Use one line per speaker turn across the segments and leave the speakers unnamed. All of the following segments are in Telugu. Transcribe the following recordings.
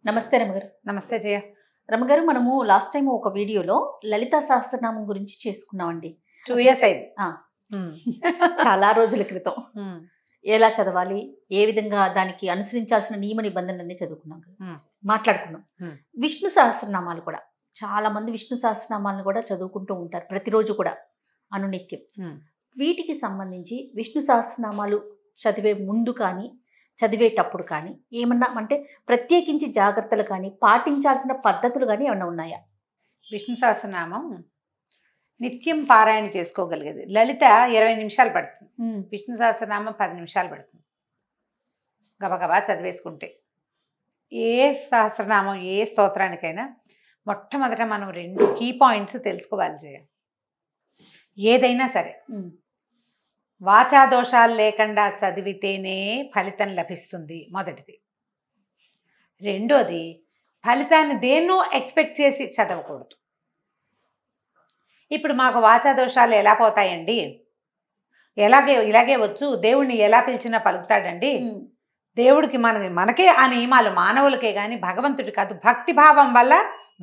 నమస్తే రమగారు.
నమస్తే జయ.
రమగారు, మనము లాస్ట్ టైం ఒక వీడియోలో లలితా సహస్రనామం గురించి చేసుకున్నామండి.
2 years అయింది.
చాలా రోజుల క్రితం. ఎలా చదవాలి, ఏ విధంగా దానికి అనుసరించాల్సిన నియమ నిబంధనలన్నీ చదువుకున్నాం కదా, మాట్లాడుకున్నాం. విష్ణు సహస్రనామాలు కూడా చాలా మంది విష్ణు సహస్రనామాలను కూడా చదువుకుంటూ ఉంటారు ప్రతిరోజు కూడా అనునిత్యం. వీటికి సంబంధించి విష్ణు సహస్రనామాలు చదివే ముందు కానీ చదివేటప్పుడు కానీ ఏమన్నా అంటే ప్రత్యేకించి జాగ్రత్తలు కానీ పాటించాల్సిన పద్ధతులు కానీ ఏమన్నా ఉన్నాయా?
విష్ణు సహస్రనామం నిత్యం పారాయణ చేసుకోగలిగేది. లలిత 20 నిమిషాలు పడుతుంది, విష్ణు సహస్రనామం 10 నిమిషాలు పడుతుంది. గబగబా చదివేసుకుంటే ఏ సహస్రనామం ఏ స్తోత్రానికైనా మొట్టమొదట మనం 2 కీ పాయింట్స్ తెలుసుకోవాలి జయ. ఏదైనా సరే వాచా దోషాలు లేకుండా చదివితేనే ఫలితం లభిస్తుంది, మొదటిది. రెండోది, ఫలితాన్ని దేన్నో ఎక్స్పెక్ట్ చేసి చదవకూడదు. ఇప్పుడు మాకు వాచా దోషాలు ఎలా పోతాయండి, ఇలాగే వచ్చు, దేవుణ్ణి ఎలా పిలిచినా పలుకుతాడండి, దేవుడికి మనకే ఆ నియమాలు, మానవులకే కానీ భగవంతుడి కాదు, భక్తిభావం వల్ల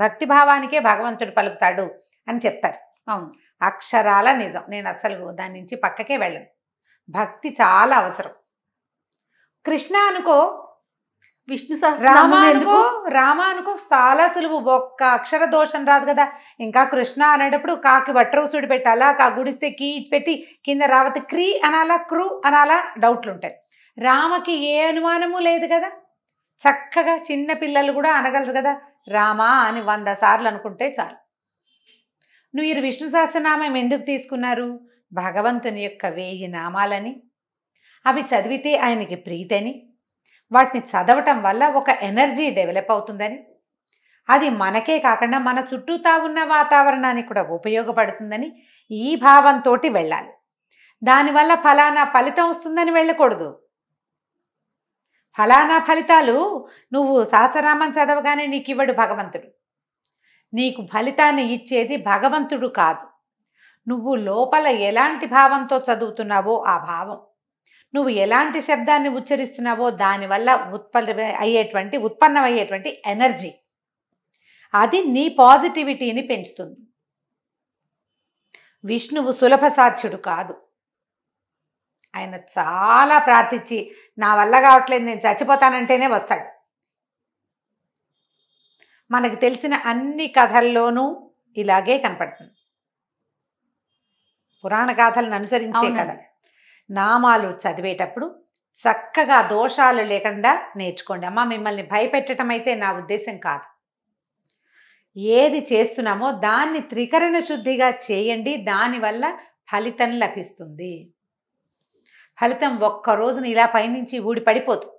భక్తిభావానికే భగవంతుడు పలుకుతాడు అని చెప్తారు.
అవును,
అక్షరాల నిజం. నేను అసలు దాని నుంచి పక్కకే వెళ్ళను. భక్తి చాలా అవసరం. కృష్ణ అనుకో,
విష్ణు సహస్రనామం
రామ అనుకో, చాలా సులువు. ఒక్క అక్షర దోషం రాదు కదా. ఇంకా కృష్ణ అనేటప్పుడు కాకి వట్రవుసుడు పెట్టాలా, గుడిస్తే కీ పెట్టి కింద రావతి క్రీ అనాలా, క్రూ అనాలా, డౌట్లు ఉంటాయి. రామకి ఏ అనుమానము లేదు కదా. చక్కగా చిన్న పిల్లలు కూడా అనగలరు కదా, రామా అని 100 సార్లు అనుకుంటే చాలు. మీరు విష్ణు సహస్రనామం ఎందుకు తీసుకున్నారు? భగవంతుని యొక్క 1000 నామాలని, అవి చదివితే ఆయనకి ప్రీతని, వాటిని చదవటం వల్ల ఒక ఎనర్జీ డెవలప్ అవుతుందని, అది మనకే కాకుండా మన చుట్టూతా ఉన్న వాతావరణానికి కూడా ఉపయోగపడుతుందని ఈ భావంతో వెళ్ళాలి. దానివల్ల ఫలానా ఫలితం వస్తుందని వెళ్ళకూడదు. ఫలానా ఫలితాలు నువ్వు సహస్రనామం చదవగానే నీకు ఇవ్వడు భగవంతుడు. నీకు ఫలితాన్ని ఇచ్చేది భగవంతుడు కాదు, నువ్వు లోపల ఎలాంటి భావంతో చదువుతున్నావో ఆ భావం, నువ్వు ఎలాంటి శబ్దాన్ని ఉచ్చరిస్తున్నావో దానివల్ల ఉత్పన్నమయ్యేటువంటి ఎనర్జీ, అది నీ పాజిటివిటీని పెంచుతుంది. విష్ణువు సులభ సాధ్యుడు కాదు. ఆయన చాలా ప్రార్థించి నా వల్ల కావట్లేదు, నేను చచ్చిపోతానంటేనే వస్తాడు. మనకు తెలిసిన అన్ని కథల్లోనూ ఇలాగే కనపడుతుంది. పురాణ గాథలను అనుసరించే కథ. నామాలు చదివేటప్పుడు చక్కగా దోషాలు లేకుండా నేర్చుకోండి. అమ్మ, మిమ్మల్ని భయపెట్టడం అయితే నా ఉద్దేశం కాదు. ఏది చేస్తున్నామో దాన్ని త్రికరణ శుద్ధిగా చేయండి, దానివల్ల ఫలితం లభిస్తుంది. ఫలితం ఒక్క రోజున ఇలా పైనుంచి ఊడి పడిపోదు,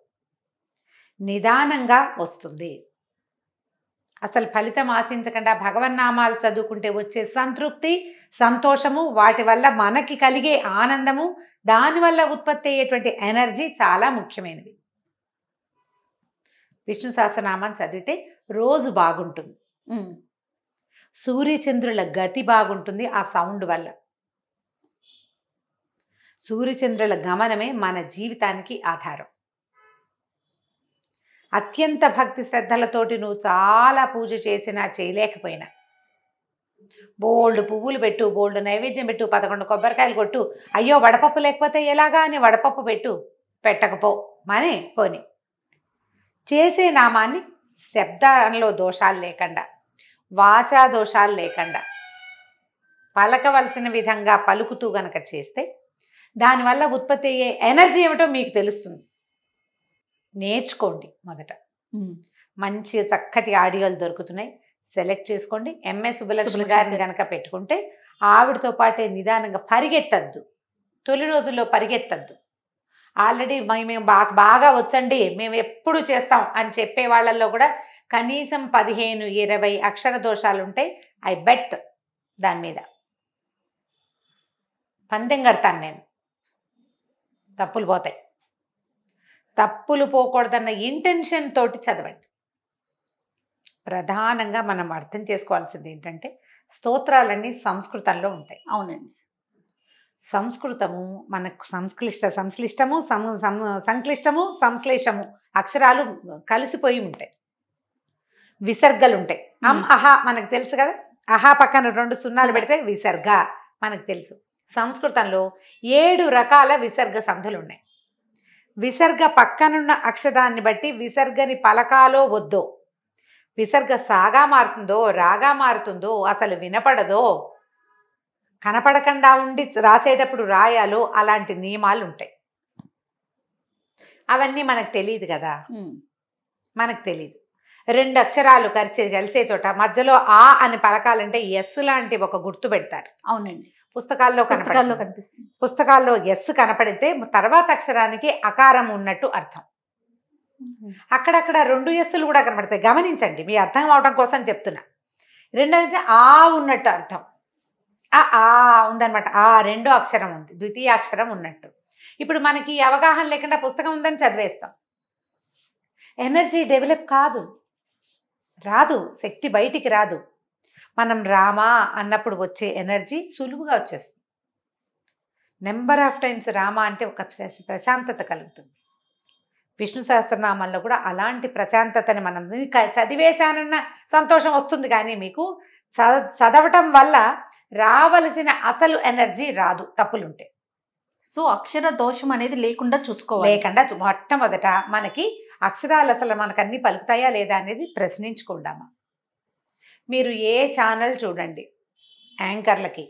నిదానంగా వస్తుంది. అసలు ఫలితం ఆశించకుండా భగవన్నామాలు చదువుకుంటే వచ్చే సంతృప్తి, సంతోషము, వాటి వల్ల మనకి కలిగే ఆనందము, దానివల్ల ఉత్పత్తి అయ్యేటువంటి ఎనర్జీ చాలా ముఖ్యమైనవి. విష్ణు సహస్రనామం చదివితే రోజు బాగుంటుంది, సూర్యచంద్రుల గతి బాగుంటుంది. ఆ సౌండ్ వల్ల సూర్యచంద్రుల గమనమే మన జీవితానికి ఆధారం. అత్యంత భక్తి శ్రద్ధలతోటి నువ్వు చాలా పూజ చేసినా చేయలేకపోయినా, బోల్డ్ పువ్వులు పెట్టు, బోల్డ్ నైవేద్యం పెట్టు, 11 కొబ్బరికాయలు కొట్టు, అయ్యో వడపప్పు లేకపోతే ఎలాగా అని వడపప్పు పెట్టు, పెట్టకపో మనే పోని, చేసే నామాన్ని శబ్దంలో దోషాలు లేకుండా, వాచా దోషాలు లేకుండా పలకవలసిన విధంగా పలుకుతూ గనక చేస్తే దానివల్ల ఉత్పత్తి అయ్యే ఎనర్జీ ఏమిటో మీకు తెలుస్తుంది. నేర్చుకోండి. మొదట మంచి చక్కటి ఆడియోలు దొరుకుతున్నాయి, సెలెక్ట్ చేసుకోండి. ఎంఎస్ సుబ్బలక్ష్మి గారిని కనుక పెట్టుకుంటే ఆవిడతో పాటే నిదానంగా పరిగెత్తద్దు, తొలి రోజుల్లో పరిగెత్తద్దు. ఆల్రెడీ మేము బాగా వచ్చండి, మేము ఎప్పుడు చేస్తాం అని చెప్పే వాళ్ళల్లో కూడా కనీసం 15-20 అక్షర దోషాలు ఉంటాయి. ఐ బెట్ దాని మీద పందెం కడతాను నేను, తప్పులు పోతాయి. తప్పులు పోకూడదన్న ఇంటెన్షన్ తోటి చదవండి. ప్రధానంగా మనం అర్థం చేసుకోవాల్సింది ఏంటంటే, స్తోత్రాలన్నీ సంస్కృతంలో ఉంటాయి.
అవునండి,
సంస్కృతము మనకు సంక్లిష్టము, సంక్లిష్టము, సంశ్లేషము అక్షరాలు కలిసిపోయి ఉంటాయి. విసర్గలు ఉంటాయి. అహా మనకు తెలుసు కదా, అహా పక్కన 2 సున్నాలు పెడితే విసర్గ మనకు తెలుసు. సంస్కృతంలో 7 రకాల విసర్గ సంధులు ఉన్నాయి. విసర్గ పక్కనున్న అక్షరాన్ని బట్టి విసర్గని పలకాలో వద్దో, విసర్గ సాగా మారుతుందో రాగా మారుతుందో, అసలు వినపడదో, కనపడకుండా ఉండి రాసేటప్పుడు రాయాలో, అలాంటి నియమాలు ఉంటాయి. అవన్నీ మనకు తెలియదు కదా, మనకు తెలియదు. 2 అక్షరాలు కలిసే చోట మధ్యలో ఆ అని పలకాలంటే ఎస్ లాంటి ఒక గుర్తు పెడతారు.
అవునండి,
పుస్తకాల్లో
కనిపిస్తుంది.
పుస్తకాల్లో ఎస్ కనపడితే తర్వాత అక్షరానికి అకారం ఉన్నట్టు అర్థం. అక్కడక్కడ 2 ఎస్సులు కూడా కనపడతాయి, గమనించండి, మీ అర్థం అవడం కోసం చెప్తున్నా. 2 అంటే ఆ ఉన్నట్టు అర్థం. ఆ ఉందనమాట, ఆ 2వ అక్షరం ఉంది, ద్వితీయ అక్షరం ఉన్నట్టు. ఇప్పుడు మనకి అవగాహన లేకుండా పుస్తకం ఉందని చదివేస్తాం. ఎనర్జీ డెవలప్ కాదు, రాదు, శక్తి బయటికి రాదు. మనం రామా అన్నప్పుడు వచ్చే ఎనర్జీ సులువుగా వచ్చేస్తుంది. నెంబర్ ఆఫ్ టైమ్స్ రామా అంటే ఒక ప్రశాంతత కలుగుతుంది. విష్ణు సహస్రనామంలో కూడా అలాంటి ప్రశాంతతని మనం చదివేశానన్న సంతోషం వస్తుంది, కానీ మీకు చదవటం వల్ల రావలసిన అసలు ఎనర్జీ రాదు, తప్పులుంటే.
సో అక్షర దోషం అనేది లేకుండా చూసుకోవాలి.
లేకుండా మొట్టమొదట మనకి అక్షరాలు అసలు మనకు అన్ని పలుకుతాయా లేదా అనేది ప్రశ్నించుకుందామా. మీరు ఏ ఛానల్ చూడండి, యాంకర్లకి,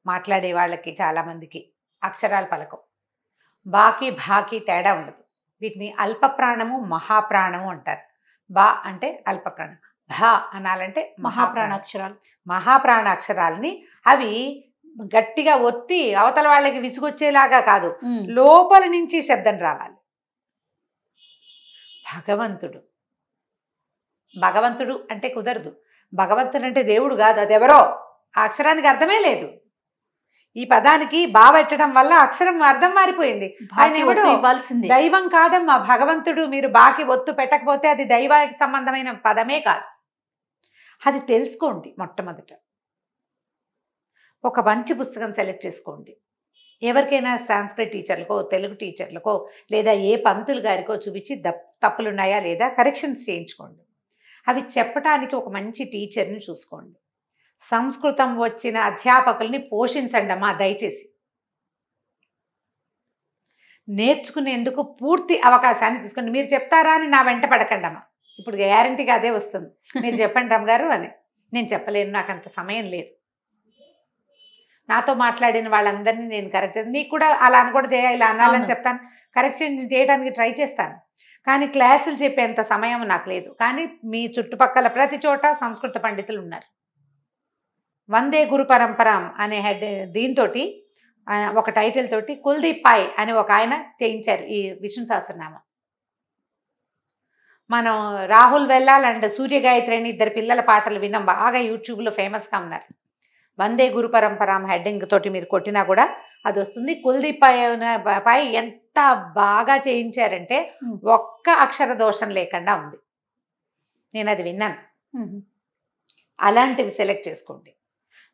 మాట్లాడే వాళ్ళకి చాలామందికి అక్షరాలు పలకం. బాకి భాకి తేడా ఉండదు. వీటిని అల్పప్రాణము మహాప్రాణము అంటారు. బా అంటే అల్పప్రాణం, భా అనాలంటే
మహాప్రాణ అక్షరాలు.
మహాప్రాణ అక్షరాలని అవి గట్టిగా ఒత్తి అవతల వాళ్ళకి విసుగొచ్చేలాగా కాదు, లోపల నుంచి శబ్దం రావాలి. భగవంతుడు అంటే కుదరదు. భగవంతుడు అంటే దేవుడు కాదు, అది ఎవరో. ఆ అక్షరానికి అర్థమే లేదు. ఈ పదానికి బావెట్టడం వల్ల అక్షరం అర్థం మారిపోయింది. ఆయన ఎవడో
ఇవ్వాల్సింది
దైవం కాదమ్మా భగవంతుడు. మీరు బాకి ఒత్తు పెట్టకపోతే అది దైవానికి సంబంధమైన పదమే కాదు. అది తెలుసుకోండి. మొట్టమొదట ఒక మంచి పుస్తకం సెలెక్ట్ చేసుకోండి. ఎవరికైనా సాంస్క్రిట్ టీచర్లకో, తెలుగు టీచర్లకో, లేదా ఏ పంతులు గారికో చూపించి తప్పులున్నాయా లేదా కరెక్షన్స్ చేయించుకోండి. అవి చెప్పటానికి ఒక మంచి టీచర్ని చూసుకోండి. సంస్కృతం వచ్చిన అధ్యాపకుల్ని పోషించండి అమ్మా దయచేసి. నేర్చుకునేందుకు పూర్తి అవకాశాన్ని తీసుకోండి. మీరు చెప్తారా అని నా వెంట పడకండి అమ్మా. ఇప్పుడు గ్యారంటీగా అదే వస్తుంది, మీరు చెప్పండి రమ్మగారు అని. నేను చెప్పలేను, నాకు అంత సమయం లేదు. నాతో మాట్లాడిన వాళ్ళందరినీ నేను కరెక్ట్, నీకు కూడా అలా అనకూడదు, ఇలా అనాలని చెప్తాను, కరెక్షన్ చేయడానికి ట్రై చేస్తాను. కానీ క్లాసులు చెప్పేంత సమయం నాకు లేదు. కానీ మీ చుట్టుపక్కల ప్రతి చోట సంస్కృత పండితులు ఉన్నారు. వందే గురు పరంపరాం అనే దీంతో ఒక టైటిల్ తోటి కుల్దీప్ పాయ్ అని ఒక ఆయన చేయించారు ఈ విష్ణు సహస్రనామం. మనం రాహుల్ వెల్లాల్ అండ్ సూర్య గాయత్రి అని 2 పిల్లల పాటలు విన్నాం, బాగా యూట్యూబ్లో ఫేమస్గా ఉన్నారు. వందే గురు పరంపరాం హెడ్డింగ్ తోటి మీరు కొట్టినా కూడా అది వస్తుంది. కుల్దీప్ పాయ్ ఎంత బాగా చేయించారంటే ఒక్క అక్షర దోషం లేకుండా ఉంది. నేను అది విన్నాను. అలాంటివి సెలెక్ట్ చేసుకోండి.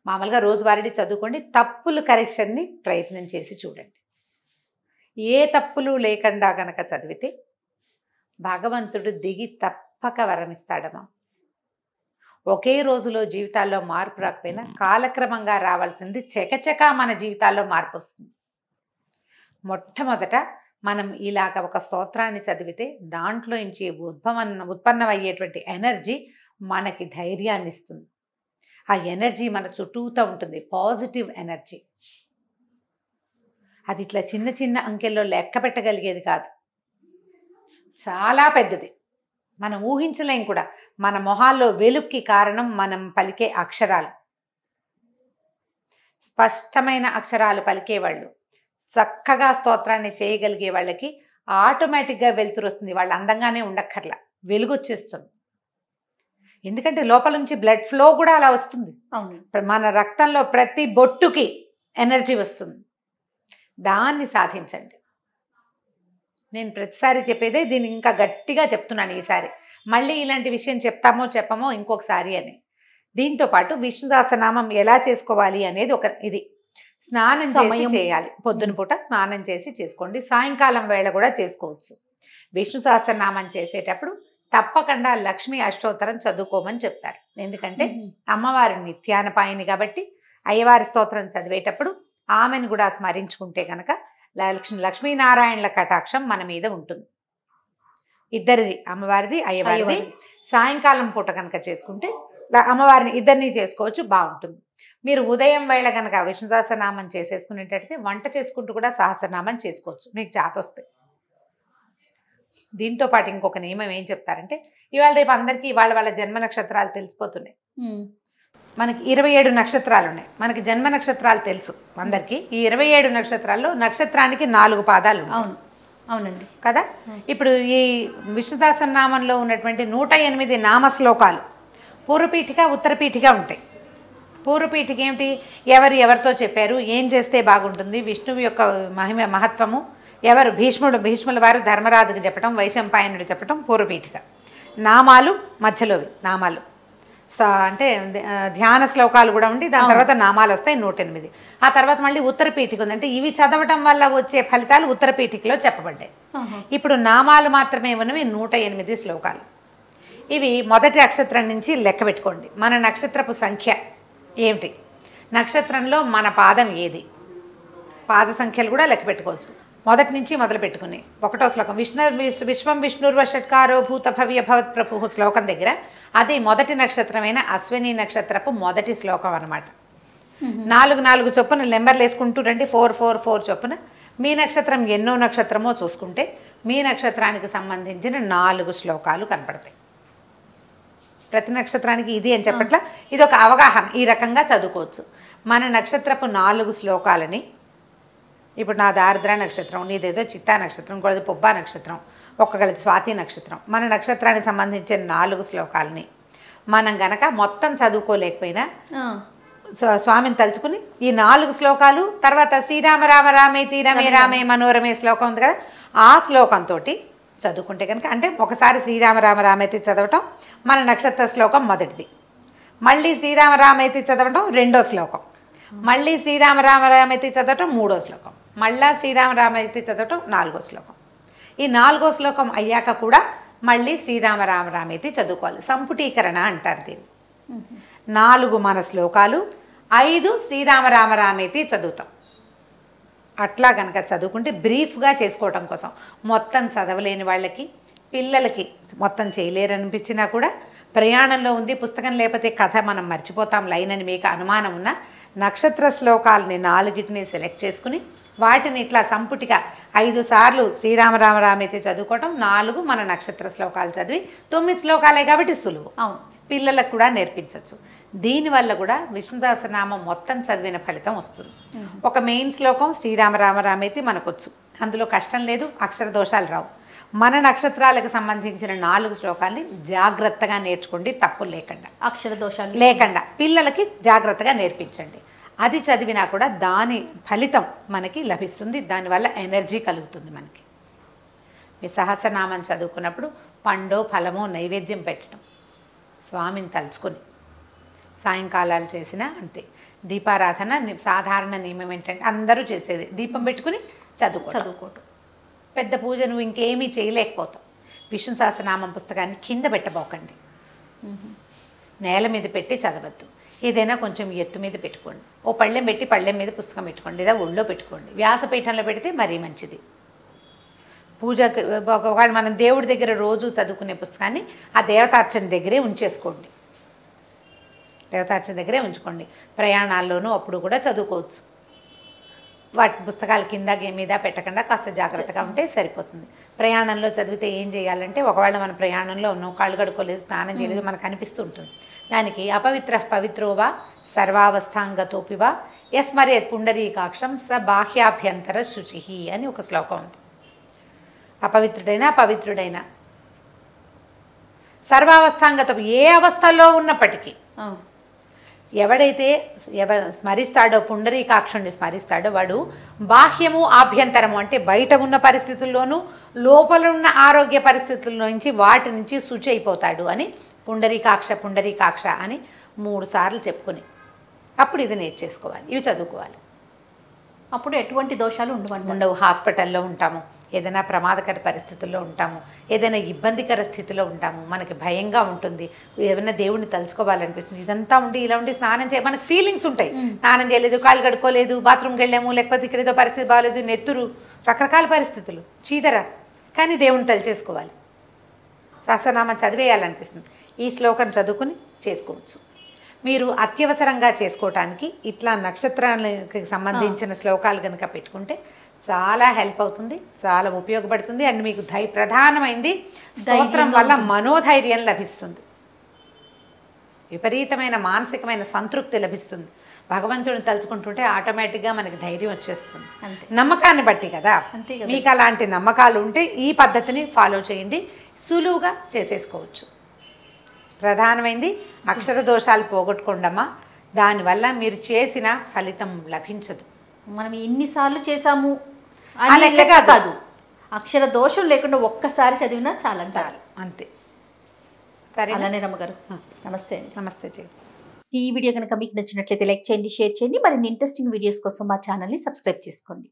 మామూలుగా రోజువారీ చదువుకోండి. తప్పులు కరెక్షన్ని ప్రయత్నం చేసి చూడండి. ఏ తప్పులు లేకుండా గనక చదివితే భగవంతుడు దిగి తప్పక వరమిస్తాడమ్మా. ఒకే రోజులో జీవితాల్లో మార్పు రాకపోయినా కాలక్రమంగా రావాల్సింది చకచకా మన జీవితాల్లో మార్పు వస్తుంది. మొట్టమొదట మనం ఇలాగ ఒక స్తోత్రాన్ని చదివితే దాంట్లో నుంచి ఉత్పన్నమయ్యేటువంటి ఎనర్జీ మనకి ధైర్యాన్ని ఇస్తుంది. ఆ ఎనర్జీ మన చుట్టూతో ఉంటుంది, పాజిటివ్ ఎనర్జీ. అది ఇట్లా చిన్న చిన్న అంకెల్లో లెక్క పెట్టగలిగేది కాదు, చాలా పెద్దది. మనం ఊహించలేం కూడా. మన మొహాల్లో వెలుక్కి కారణం మనం పలికే అక్షరాలు. స్పష్టమైన అక్షరాలు పలికేవాళ్ళు, చక్కగా స్తోత్రాన్ని చేయగలిగే వాళ్ళకి ఆటోమేటిక్గా వెలుతురు వస్తుంది. వాళ్ళు అందంగానే ఉండక్కర్లా, వెలుగు వచ్చేస్తుంది. ఎందుకంటే లోపల నుంచి బ్లడ్ ఫ్లో కూడా అలా వస్తుంది. మన రక్తంలో ప్రతి బొట్టుకి ఎనర్జీ వస్తుంది. దాన్ని సాధించండి. నేను ప్రతిసారి చెప్పేదే, దీన్ని ఇంకా గట్టిగా చెప్తున్నాను ఈసారి. మళ్ళీ ఇలాంటి విషయం చెప్తామో చెప్పమో ఇంకొకసారి అని. దీంతో పాటు విష్ణు సహస్రనామం ఎలా చేసుకోవాలి అనేది ఒక ఇది. స్నానం చేసి చేయాలి. పొద్దున పూట స్నానం చేసి చేసుకోండి. సాయంకాలం వేళ కూడా చేసుకోవచ్చు. విష్ణు సహస్రనామం చేసేటప్పుడు తప్పకుండా లక్ష్మీ అష్టోత్తరం చదువుకోమని చెప్తారు. ఎందుకంటే అమ్మవారి నిత్యానపాయిని కాబట్టి అయ్యవారి స్తోత్రం చదివేటప్పుడు ఆమెను కూడా స్మరించుకుంటే కనుక లక్ష్మీనారాయణల కటాక్షం మన మీద ఉంటుంది. ఇద్దరిది, అమ్మవారిది అయ్యవారిది. సాయంకాలం పూట కనుక చేసుకుంటే అమ్మవారిని ఇద్దరిని చేసుకోవచ్చు, బాగుంటుంది. మీరు ఉదయం వేళ కనుక విష్ణు సహస్రనామం చేసేసుకునేటట్టయితే వంట చేసుకుంటూ కూడా సహస్రనామం చేసుకోవచ్చు మీకు చేతొస్తే. దీంతో పాటు ఇంకొక నియమం ఏం చెప్తారంటే, ఇవాళ రేపు అందరికీ వాళ్ళ జన్మ నక్షత్రాలు తెలిసిపోతున్నాయి. మనకి 27 నక్షత్రాలు ఉన్నాయి. మనకి జన్మ నక్షత్రాలు తెలుసు అందరికీ. ఈ 27 నక్షత్రాల్లో నక్షత్రానికి 4 పాదాలు.
అవునండి
కదా. ఇప్పుడు ఈ విష్ణు సహస్రనామంలో ఉన్నటువంటి 108 నామశ్లోకాలు పూర్వపీఠిక ఉత్తరపీఠిక ఉంటాయి. పూర్వపీఠిక ఏమిటి, ఎవరితో చెప్పారు, ఏం చేస్తే బాగుంటుంది, విష్ణువు యొక్క మహత్వము, ఎవరు భీష్ముల వారు ధర్మరాజుకు చెప్పటం, వైశంపాయనుడు చెప్పటం పూర్వపీఠిక. నామాలు మధ్యలోవి, నామాలు అంటే ధ్యాన శ్లోకాలు కూడా ఉండి దాని తర్వాత నామాలు వస్తాయి 108. ఆ తర్వాత మళ్ళీ ఉత్తరపీఠిక ఉంది, అంటే ఇవి చదవటం వల్ల వచ్చే ఫలితాలు ఉత్తరపీఠికలో చెప్పబడ్డాయి. ఇప్పుడు నామాలు మాత్రమే ఉన్నవి 108 శ్లోకాలు. ఇవి మొదటి నక్షత్రం నుంచి లెక్క పెట్టుకోండి. మన నక్షత్రపు సంఖ్య ఏమిటి, నక్షత్రంలో మన పాదం ఏది, పాద సంఖ్యలు కూడా లెక్క పెట్టుకోవచ్చు. మొదటి నుంచి మొదలు పెట్టుకుని 1వ శ్లోకం విశ్వం విష్ణుర్వ షట్కారో భూత భవ్య భవత్ ప్రభు శ్లోకం దగ్గర అది మొదటి నక్షత్రమైన అశ్విని నక్షత్రపు మొదటి శ్లోకం అన్నమాట. 4 చొప్పున నెంబర్లు వేసుకుంటూ రండి, 4 చొప్పున. మీ నక్షత్రం ఎన్నో నక్షత్రమో చూసుకుంటే మీ నక్షత్రానికి సంబంధించిన 4 శ్లోకాలు కనపడతాయి. ప్రతి నక్షత్రానికి ఇది అని చెప్పట్లా, ఇది ఒక అవగాహన. ఈ రకంగా చదువుకోవచ్చు. మన నక్షత్రపు 4 శ్లోకాలని, ఇప్పుడు నా దారిద్ర నక్షత్రం, నీదేదో చిత్తా నక్షత్రం, ఇంకోది పొబ్బా నక్షత్రం, ఒక్కగలది స్వాతి నక్షత్రం, మన నక్షత్రానికి సంబంధించిన 4 శ్లోకాలని మనం గనక మొత్తం చదువుకోలేకపోయినా స్వామిని తలుచుకుని ఈ 4 శ్లోకాలు తర్వాత శ్రీరామ రామ రామేతి రమే రామే మనోరమే శ్లోకం ఉంది కదా, ఆ శ్లోకంతో చదువుకుంటే కనుక, అంటే ఒకసారి శ్రీరామ రామ రామేతి చదవటం మన నక్షత్ర శ్లోకం మొదటిది, మళ్ళీ శ్రీరామ రామేతి చదవటం 2వ శ్లోకం, మళ్ళీ శ్రీరామ రామ రామేతి చదవటం 3వ శ్లోకం, మళ్ళా శ్రీరామ రామేతి చదవటం 4వ శ్లోకం. ఈ 4వ శ్లోకం అయ్యాక కూడా మళ్ళీ శ్రీరామ రామ రామేతి చదువుకోవాలి. సంపుటీకరణ అంటారు దీన్ని. 4 మన శ్లోకాలు, 5 శ్రీరామ రామ రామేతి చదువుతాం. అట్లా కనుక చదువుకుంటే బ్రీఫ్గా చేసుకోవటం కోసం, మొత్తం చదవలేని వాళ్ళకి, పిల్లలకి మొత్తం చేయలేరనిపించినా కూడా, ప్రయాణంలో ఉంది పుస్తకం లేకపోతే కథ మనం మర్చిపోతాం లైన్ అని మీకు అనుమానం ఉన్న నక్షత్ర శ్లోకాలని 4ని సెలెక్ట్ చేసుకుని వాటిని ఇట్లా సంపుటిగా 5 సార్లు శ్రీరామ రామ రామేతి చదువుకోవటం, 4 మన నక్షత్ర శ్లోకాలు చదివి 9 శ్లోకాలే కాబట్టి సులువు. పిల్లలకు కూడా నేర్పించవచ్చు. దీనివల్ల కూడా విష్ణు సహస్రనామం మొత్తం చదివిన ఫలితం వస్తుంది. ఒక మెయిన్ శ్లోకం శ్రీరామ రామ రామేతి మనకొచ్చు, అందులో కష్టం లేదు, అక్షర దోషాలు రావు. మన నక్షత్రాలకు సంబంధించిన 4 శ్లోకాల్ని జాగ్రత్తగా నేర్చుకోండి, తప్పులు లేకుండా, అక్షర దోషాలు లేకుండా పిల్లలకి జాగ్రత్తగా నేర్పించండి. అది చదివినా కూడా దాని ఫలితం మనకి లభిస్తుంది, దానివల్ల ఎనర్జీ కలుగుతుంది మనకి. మీ సహస్రనామం చదువుకున్నప్పుడు పండో ఫలమో నైవేద్యం పెట్టడం, స్వామిని తలుచుకొని సాయంకాలాలు చేసినా అంతే. దీపారాధన సాధారణ నియమం ఏంటంటే అందరూ చేసేది, దీపం పెట్టుకుని చదువుకోవటం. పెద్ద పూజ నువ్వు ఇంకేమీ చేయలేకపోతావు. విష్ణు సహస్రనామం పుస్తకాన్ని కింద పెట్టబోకండి, నేల మీద పెట్టి చదవద్దు. ఏదైనా కొంచెం ఎత్తు మీద పెట్టుకోండి, ఓ పళ్ళెం పెట్టి పళ్ళెం మీద పుస్తకం పెట్టుకోండి, లేదా ఒళ్ళో పెట్టుకోండి. వ్యాసపీఠంలో పెడితే మరీ మంచిది. పూజకి ఒకవేళ మనం దేవుడి దగ్గర రోజు చదువుకునే పుస్తకాన్ని ఆ దేవతార్చన దగ్గరే ఉంచేసుకోండి, దేవతార్చన దగ్గరే ఉంచుకోండి. ప్రయాణాల్లోనూ అప్పుడు కూడా చదువుకోవచ్చు. వాటి పుస్తకాలు కింద మీద పెట్టకుండా కాస్త జాగ్రత్తగా ఉంటే సరిపోతుంది. ప్రయాణంలో చదివితే ఏం చేయాలంటే, ఒకవేళ మన ప్రయాణంలో ఉన్నాం, కాళ్ళు కడుక్కోలేదు, స్నానం చేయలేదు, మనకు అనిపిస్తూ ఉంటుంది. దానికి అపవిత్ర పవిత్రోవా సర్వావస్థాంగతోపివా యస్మరేత్ పుండరీకాక్షం స బాహ్యాభ్యంతర శుచి అని ఒక శ్లోకం ఉంది. అపవిత్రుడైనా పవిత్రుడైనా సర్వావస్థాంగత, ఏ అవస్థలో ఉన్నప్పటికీ ఎవడైతే స్మరిస్తాడో, పుండరీకాక్షుణ్ణి స్మరిస్తాడో, వాడు బాహ్యము ఆభ్యంతరము అంటే బయట ఉన్న పరిస్థితుల్లోనూ లోపల ఉన్న ఆరోగ్య పరిస్థితుల నుంచి వాటి నుంచి శుచి అయిపోతాడు అని పుండరీకాక్ష అని 3 సార్లు చెప్పుకుని అప్పుడు ఇది నేర్చేసుకోవాలి, ఇవి చదువుకోవాలి.
అప్పుడు ఎటువంటి దోషాలు ఉండవు.
హాస్పిటల్లో ఉంటాము, ఏదైనా ప్రమాదకర పరిస్థితుల్లో ఉంటాము, ఏదైనా ఇబ్బందికర స్థితిలో ఉంటాము, మనకి భయంగా ఉంటుంది, ఏమైనా దేవుడిని తలుచుకోవాలనిపిస్తుంది, ఇదంతా ఉండి ఇలా ఉండి స్నానం మనకి ఫీలింగ్స్ ఉంటాయి. స్నానం చేయలేదు, కాళ్ళు కడుక్కోలేదు, బాత్రూమ్కి వెళ్ళాము, లేకపోతే ఇక్కడ ఏదో పరిస్థితి బాగాలేదు, నెత్తురు, రకరకాల పరిస్థితులు, చీదర, కానీ దేవుడిని తలుచేసుకోవాలి, సహస్రనామం చదివేయాలనిపిస్తుంది. ఈ శ్లోకం చదువుకుని చేసుకోవచ్చు. మీరు అత్యవసరంగా చేసుకోవటానికి ఇట్లా నక్షత్రానికి సంబంధించిన శ్లోకాలు కనుక పెట్టుకుంటే చాలా హెల్ప్ అవుతుంది, చాలా ఉపయోగపడుతుంది. అండ్ మీకు ప్రధానమైంది స్తోత్రం వల్ల మనోధైర్యం లభిస్తుంది, విపరీతమైన మానసికమైన సంతృప్తి లభిస్తుంది. భగవంతుడిని తలుచుకుంటుంటే ఆటోమేటిక్గా మనకి ధైర్యం వచ్చేస్తుంది, నమ్మకాన్ని బట్టి కదా. మీకు అలాంటి నమ్మకాలు ఉంటే ఈ పద్ధతిని ఫాలో చేయండి, సులువుగా చేసేసుకోవచ్చు. ప్రధానమైంది అక్షర దోషాలు పోగొట్టుకోండమ్మా, దానివల్ల మీరు చేసిన ఫలితం లభించదు.
మనం ఎన్నిసార్లు చేసాము అని లెక్క కాదు, అక్షర దోషం లేకుండా ఒక్కసారి చదివినా చాలా చాలు,
అంతే. సరే,
అలానే రమ్మగారు. నమస్తే అండి.
నమస్తే జీ.
ఈ వీడియో కనుక మీకు నచ్చినట్లయితే లైక్ చేయండి, షేర్ చేయండి. మరిన్ని ఇంట్రెస్టింగ్ వీడియోస్ కోసం మా ఛానల్ని సబ్స్క్రైబ్ చేసుకోండి.